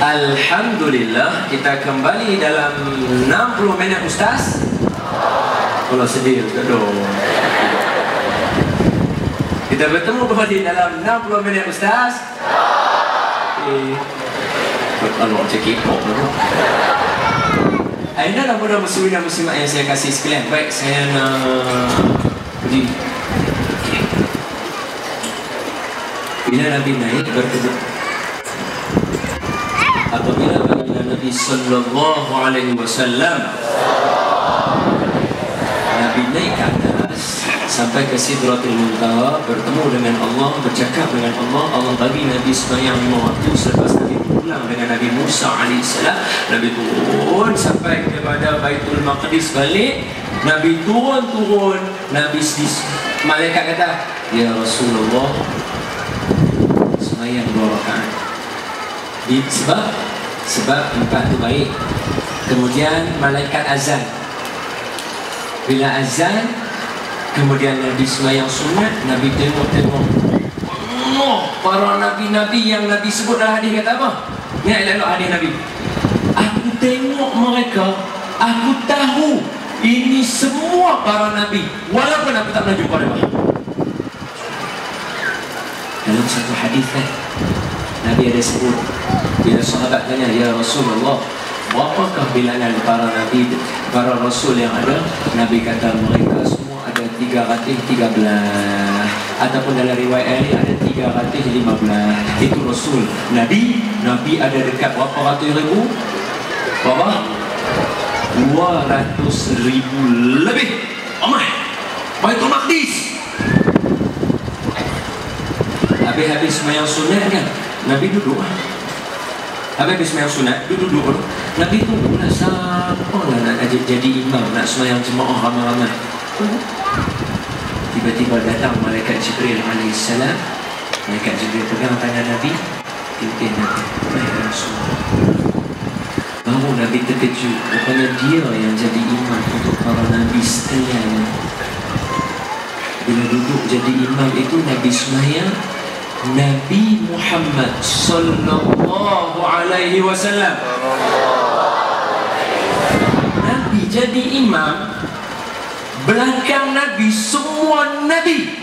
Alhamdulillah, kita kembali dalam 60 minit Ustaz. Kalau sedih Ustaz dong. Kita bertemu kembali dalam 60 minit Ustaz. Kalau macam K-pop tu. Inilah mudah muslimin dan muslimat yang saya kasih sekalian. Baik, saya nak berdiri. Bila Nabi naik berkedut, apabila baginda Nabi sallallahu alaihi wasallam Nabi naik ke atas sampai ke Sidratul Muntaha, bertemu dengan Allah, bercakap dengan Allah. Allah bagi Nabi sembahyang 5 waktu. Selepas Nabi pulang dengan Nabi Musa alaihissalam, Nabi turun sampai kepada Baitul Maqdis balik. Nabi turun, Nabi malaikat kata, "Ya Rasulullah, sembahyang 2 rakaat." Sebab 4 tu baik. Kemudian malaikat azan. Bila azan, kemudian Nabi sembahyang sunat. Nabi tengok Allah, para nabi-nabi yang Nabi sebut dalam hadis kata apa? Ni elok hadis Nabi. Aku tengok mereka, aku tahu ini semua para nabi, walaupun aku tak pernah jumpa mereka. Dalam satu hadis kan, Nabi ada sebut, bila sahabat tanya, "Ya Rasulullah, berapakah bilangan para nabi, para rasul yang ada?" Nabi kata, mereka semua ada 313, ataupun dalam riwayat ini ada 315. Itu rasul. Nabi ada dekat berapa ratus ribu? Berapa? 200,000 lebih. Amai Baitul Maqdis. Habis sembahyang sunat kan, Nabi duduk. Habis sembahyang sunat, duduk. Nabi tunggu nak siapa lah nak jadi imam, nak sembahyang jemaah ramai-ramai. Tiba-tiba datang malaikat Jibril alaihissalam. Malaikat Jibril pegang tangan Nabi, pimpin Nabi. Ya Rasulullah. Baru Nabi terkejut, rupanya dia yang jadi imam untuk para nabi sekalian. Bila duduk jadi imam itu, Nabi sembahyang Nabi Muhammad sallallahu alaihi wasallam. Nabi jadi imam, belakang Nabi semua nabi.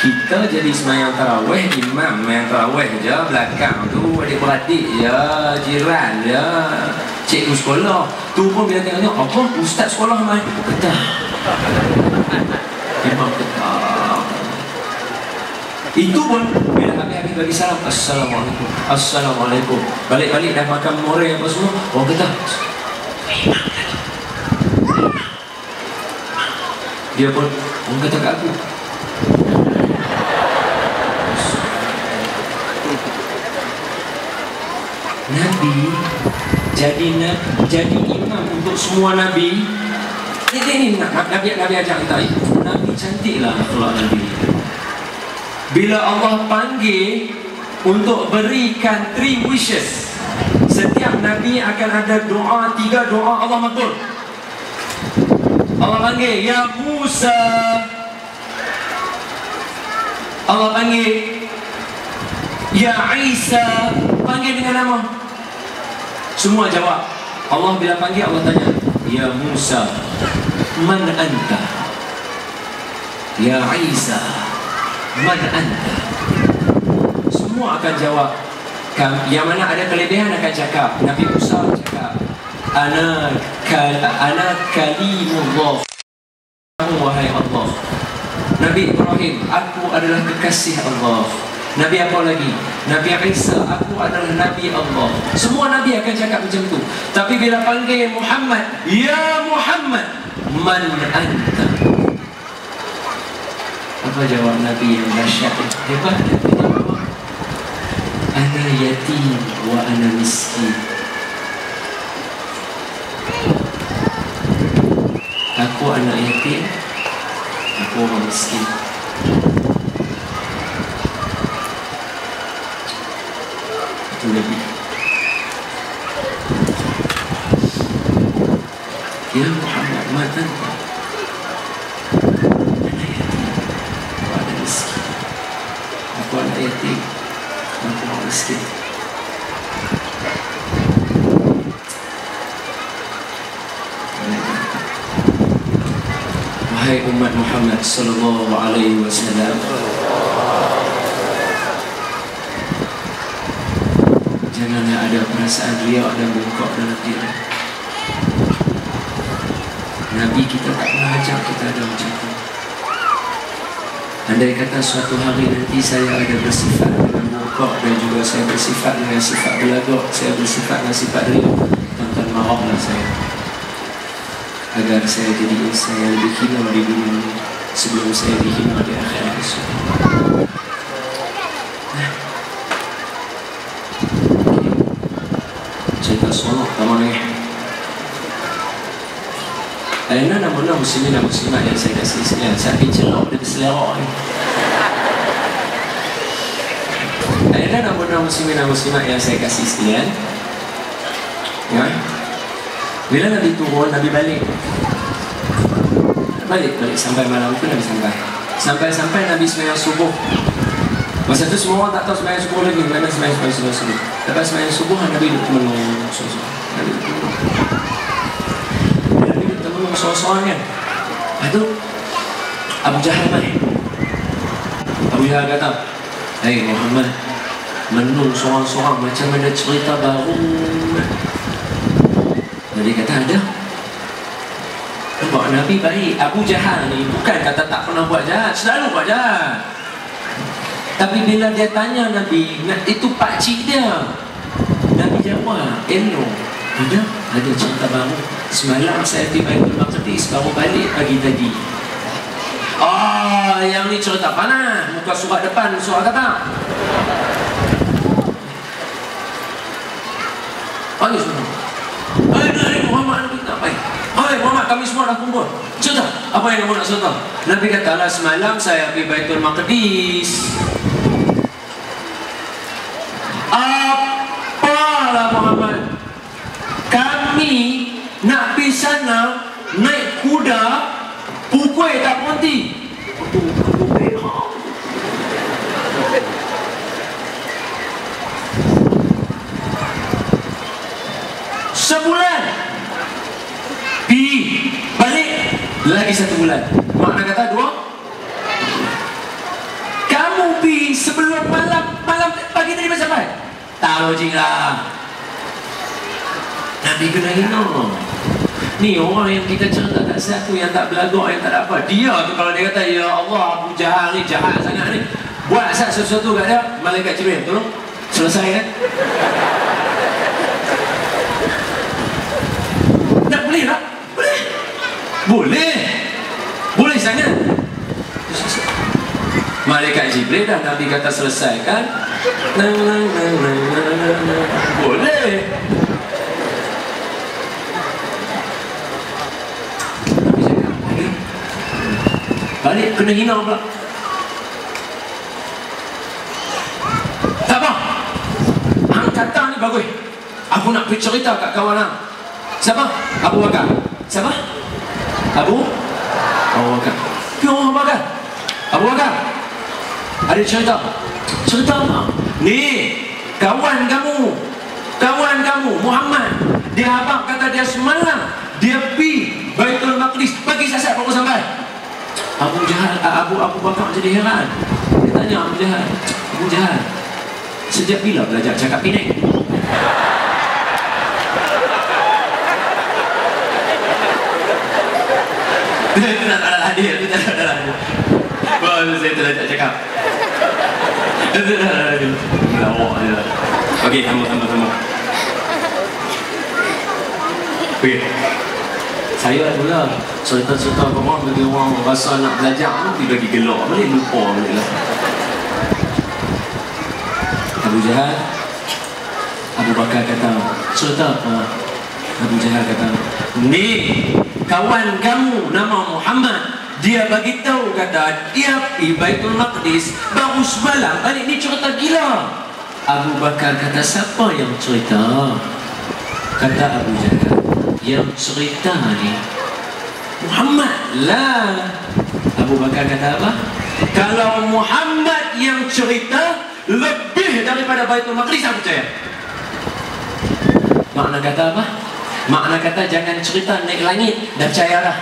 Kita jadi sembahyang tarawih, imam yang tarawih je, belakang tu adik-beradik je, jiran je, cikgu sekolah. Tu pun bila tengok, apa ustaz sekolah mai? Kata imam kata. Itu pun bila habis bagi salam, Assalamualaikum, Assalamualaikum. Balik-balik dah makan moreh apa semua, orang kata imam lagi. Dia pun orang kata kat aku, Nabi jadi imam untuk semua nabi. Ini Nabi ajak kita. Nabi cantiklah akhlak Nabi. Bila Allah panggil untuk berikan 3 wishes, setiap Nabi akan ada doa, 3 doa Allah makbul. Allah panggil, "Ya Musa." Allah panggil, "Ya Isa." Panggil dengan nama. Semua jawab. Allah bila panggil, Allah tanya, "Ya Musa, man anta? Ya Isa, man anta?" Semua akan jawab. Yang mana ada kelebihan akan cakap. Nabi Musa cakap, Ana kalimullah, wahai Allah. Nabi Ibrahim, aku adalah kekasih Allah. Nabi apa lagi? Nabi Isa, aku adalah Nabi Allah. Semua Nabi akan cakap macam tu. Tapi bila panggil Muhammad, "Ya Muhammad, man anta?" Apa jawab Nabi yang dahsyat? Hebat. Ana yatim wa ana miskin. Aku anak yatim, aku orang miskin. Itu Nabi. Ya Muhammad, man anta? Ana yatim wa ana miskin. Aku anak yatim, Wahai umat Muhammad sallallahu alaihi wasallam, janganlah ada perasaan riak dan bongkok dalam diri. Nabi kita tak pernah ajak kita ada macam tu. Andai kata suatu hari nanti saya ada bersifat dengan bongkok dan juga saya bersifat dengan sifat belagak, saya bersifat dengan sifat riak, tuan-tuan maaflah saya, agar saya jadi insan yang lebih hina di dunia ini sebelum saya dihina di akhirat esok. Cerita sonok taman ni. Aina nama-nama muslimin dan muslimat yang saya kasih sekalian. Saya celok dia berselera ni. Aina nama-nama muslimin dan muslimat yang saya kasih sekalian. Ya. Bila Nabi turun, Nabi balik sampai malam tu Nabi sampai Nabi sembahyang subuh. Masa tu semua orang tak tahu sembahyang subuh lagi. Nabi sembahyang subuh. Lepas sembahyang subuh Nabi duduk menunggu Nabi duduk menunggu seorang-seorang kan. Lepas tu Abu Jahal balik. Abu Jahal kata, "Hai Muhammad, menung seorang-seorang macam ada cerita baru." Nabi kata, "Ada." Nampak Nabi baik. Abu Jahal ni bukan kata tak pernah buat jahat, selalu buat jahat. Tapi bila dia tanya Nabi, itu pakcik dia, Nabi jawab, "Elok, ada cerita baru. Semalam saya pergi Baitul Maqdis, baru balik pagi tadi." Yang ni cerita panas. Muka surat depan, surat kata. Panggil semua. Hai Muhammad, Nabi tak baik. Hai Muhammad, kami semua dah kumpul. Cerita, apa yang kamu nak cerita? Nabi kata, "Lah semalam saya pergi Baitul Maqdis." Apalah Muhammad, kami nak pergi sana naik kuda, pukul tak berhenti. Sebulan pergi balik lagi 1 bulan. Makna kata 2. Kamu pergi sebelum malam pagi tadi macam sampai? Tak logik lah. Nabi kena hina. Ni orang yang kita cerita tak satu, yang tak belagak, yang tak ada apa. Dia tu kalau dia kata, "Ya Allah, Abu Jahal ni jahat sangat ni," buat sesuatu kat dia, malaikat Jibril tolong selesai kan. Tak boleh tak? Boleh sangat. Malaikat Jibril dah Nabi kata selesaikan. Boleh. Nabi cakap balik kena hina pula. Tak apa, angkatan ni bagus. Aku nak pergi cerita kat kawan hang. Siapa? Abu Bakar. Siapa? Abu Bakar. Abu Bakar. Abu Bakar. Ada cerita. Cerita apa? Ni kawan kamu Muhammad, dia abang kata dia semalam dia pergi Baitul Maqdis, pagi sasat baru sampai. Abu Bakar jadi heran. Dia tanya Abu Jahal, sejak bila belajar cakap Penang? Itu tak ada hadir. Baru saya terlajak cakap. Itu tak ada hadir. Lawak je. Okey, sama. Okey. Saya pula cerita-cerita korang bagi orang rasa nak belajar tu bagi gelak balik, lupa balik lah. Abu Jahal, Abu Bakar kata, cerita apa? Abu Jahal kata, "Ni kawan kamu nama Muhammad, dia bagi tahu kata dia pergi Baitul Maqdis baru semalam balik, ni cerita gila." Abu Bakar kata, "Siapa yang cerita?" Kata Abu Jahal, "Yang cerita ni Muhammad lah." Abu Bakar kata apa? "Kalau Muhammad yang cerita lebih daripada Baitul Maqdis, aku percaya." Makna kata apa? Makna kata jangan cerita naik langit, dah percayalah.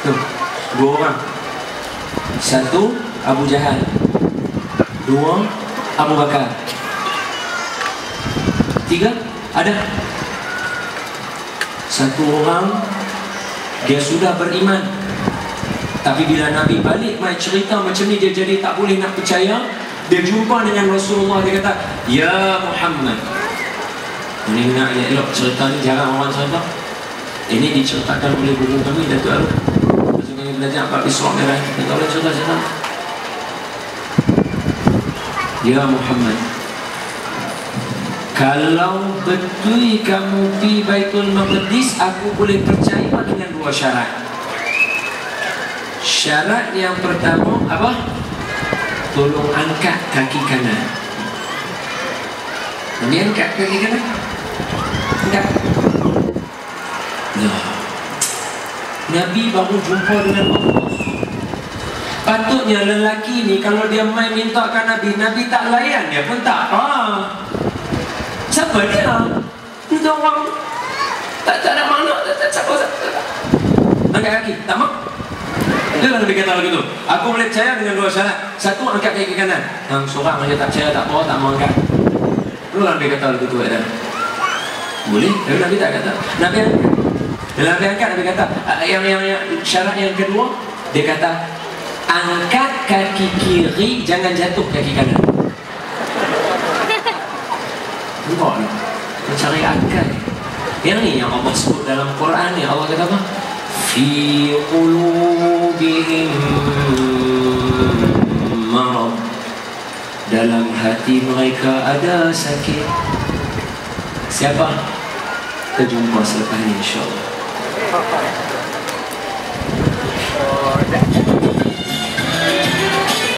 Tuh, 2 orang. 1 Abu Jahal, 2 Abu Bakar, 3 ada 1 orang dia sudah beriman, tapi bila Nabi balik mai cerita macam ni, dia jadi tak boleh nak percaya. Dia jumpa dengan Rasulullah, dia kata, "Ya Muhammad." Ini nak elok cerita ni, jarang orang cerita. Ini diceritakan oleh guru kami, Datuk Arif. Masa kami belajar Pak Isra' Merah, kita tak boleh cerita-cerita. "Ya Muhammad, kalau betul kamu pergi Baitul Maqdis, aku boleh percaya dengan 2 syarat. Syarat yang pertama apa? Tolong angkat kaki kanan." Nabi angkat kaki kanan. Angkat. Nah, Nabi baru jumpa dengan Allah. Patutnya lelaki ni kalau dia main mintakan Nabi, Nabi tak layan, dia pun tak apa. Siapa dia? Itu orang tak ada makna, tak siapa. Angkat kaki, tak mau. Dia Nabi kata begitu. Aku boleh percaya dengan 2 syarat. 1, angkat kaki kanan. Yang seorang aja tak percaya, tak apa, tak mau angkat. Lalu Nabi kata begitu ada. Boleh, tapi Nabi tak kata. Nabi angkat. Nabi angkat, Nabi kata yang syarat yang kedua, dia kata angkat kaki kiri, jangan jatuh kaki kanan. Nampak ni? Mencari akal. Yang ni yang Allah sebut dalam Quran ni. Allah kata apa? Fi qulubihim marad. Dalam hati mereka ada sakit. Siapa? Kita jumpa selepas ini insyaAllah.